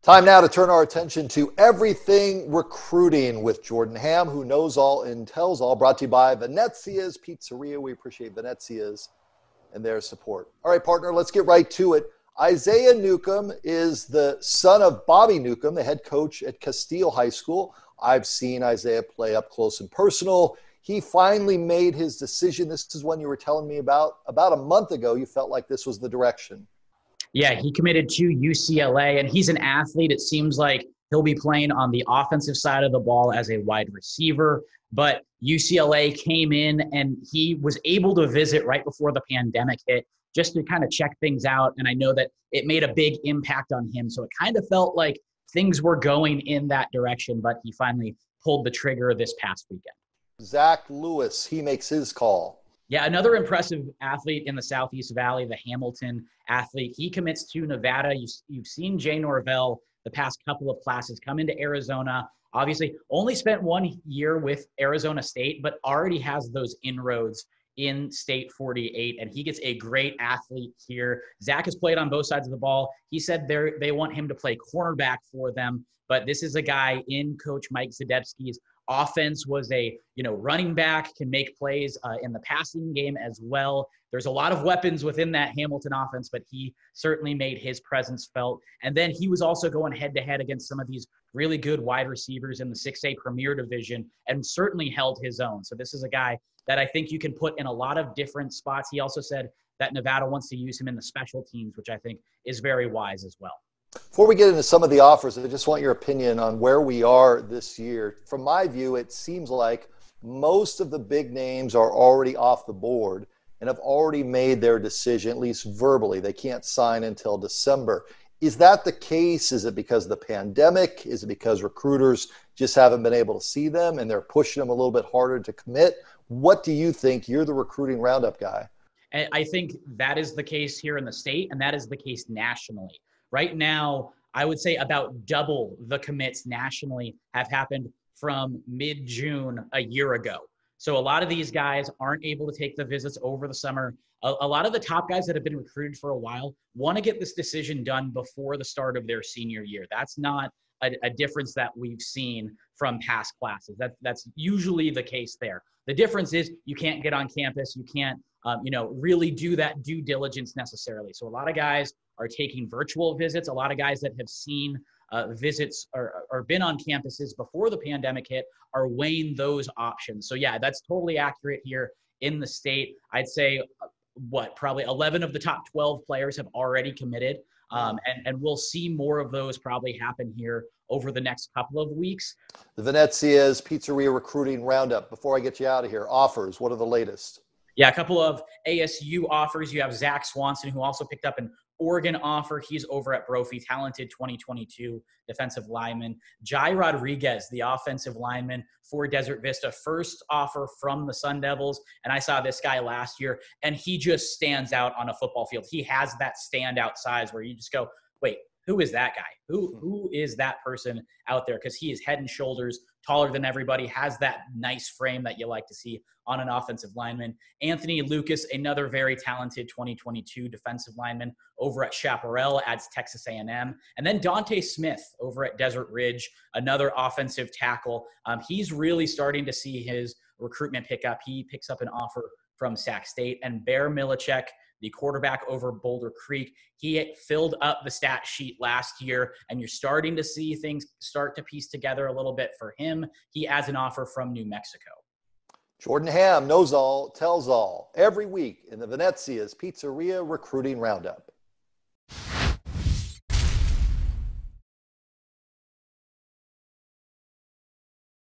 Time now to turn our attention to everything recruiting with Jordan Ham, who knows all and tells all, brought to you by Venezia's Pizzeria. We appreciate Venezia's and their support. All right, partner, let's get right to it. Isaiah Newcomb is the son of Bobby Newcomb, the head coach at Castile High School. I've seen Isaiah play up close and personal. He finally made his decision. This is one you were telling me about a month ago. You felt like this was the direction. Yeah, he committed to UCLA, and he's an athlete. It seems like he'll be playing on the offensive side of the ball as a wide receiver. But UCLA came in, and he was able to visit right before the pandemic hit just to kind of check things out. And I know that it made a big impact on him. So it kind of felt like things were going in that direction, but he finally pulled the trigger this past weekend. Zack Lewis, he makes his call. Yeah, another impressive athlete in the Southeast Valley, the Hamilton athlete. He commits to Nevada. You've seen Jay Norvell the past couple of classes come into Arizona. Obviously, only spent 1 year with Arizona State, but already has those inroads in State 48, and he gets a great athlete here. Zach has played on both sides of the ball. He said they want him to play cornerback for them, but this is a guy in Coach Mike Zadebski's offense was a running back, can make plays in the passing game as well. There's a lot of weapons within that Hamilton offense, but he certainly made his presence felt. And then he was also going head-to-head against some of these really good wide receivers in the 6A Premier Division and certainly held his own. So this is a guy that I think you can put in a lot of different spots. He also said that Nevada wants to use him in the special teams, which I think is very wise as well. Before we get into some of the offers, I just want your opinion on where we are this year. From my view, it seems like most of the big names are already off the board and have already made their decision, at least verbally. They can't sign until December. Is that the case? Is it because of the pandemic? Is it because recruiters just haven't been able to see them and they're pushing them a little bit harder to commit? What do you think? You're the recruiting roundup guy. And I think that is the case here in the state, and that is the case nationally. Right now, I would say about double the commits nationally have happened from mid-June a year ago. So a lot of these guys aren't able to take the visits over the summer. A lot of the top guys that have been recruited for a while want to get this decision done before the start of their senior year. That's not a difference that we've seen from past classes. That's usually the case there. The difference is you can't get on campus. You can't really do that due diligence necessarily. So a lot of guys are taking virtual visits. A lot of guys that have seen visits or been on campuses before the pandemic hit are weighing those options. So yeah, that's totally accurate here in the state. I'd say probably 11 of the top 12 players have already committed. And we'll see more of those probably happen here over the next couple of weeks. The Venezia's Pizzeria Recruiting Roundup. Before I get you out of here, offers, what are the latest? Yeah, a couple of ASU offers. You have Zach Swanson, who also picked up an Oregon offer. He's over at Brophy, talented 2022 defensive lineman. Jai Rodriguez, the offensive lineman for Desert Vista, first offer from the Sun Devils. And I saw this guy last year, and he just stands out on a football field. He has that standout size where you just go, wait, who is that guy? Who is that person out there? Because he is head and shoulders taller than everybody, has that nice frame that you like to see on an offensive lineman. Anthony Lucas, another very talented 2022 defensive lineman over at Chaparral, adds Texas A&M. And then Dante Smith over at Desert Ridge, another offensive tackle. He's really starting to see his recruitment pick up. He picks up an offer from Sac State. And Bear Milicek, the quarterback over Boulder Creek, he filled up the stat sheet last year, and you're starting to see things start to piece together a little bit for him. He adds an offer from New Mexico. Jordan Ham knows all, tells all, every week in the Venezia's Pizzeria Recruiting Roundup.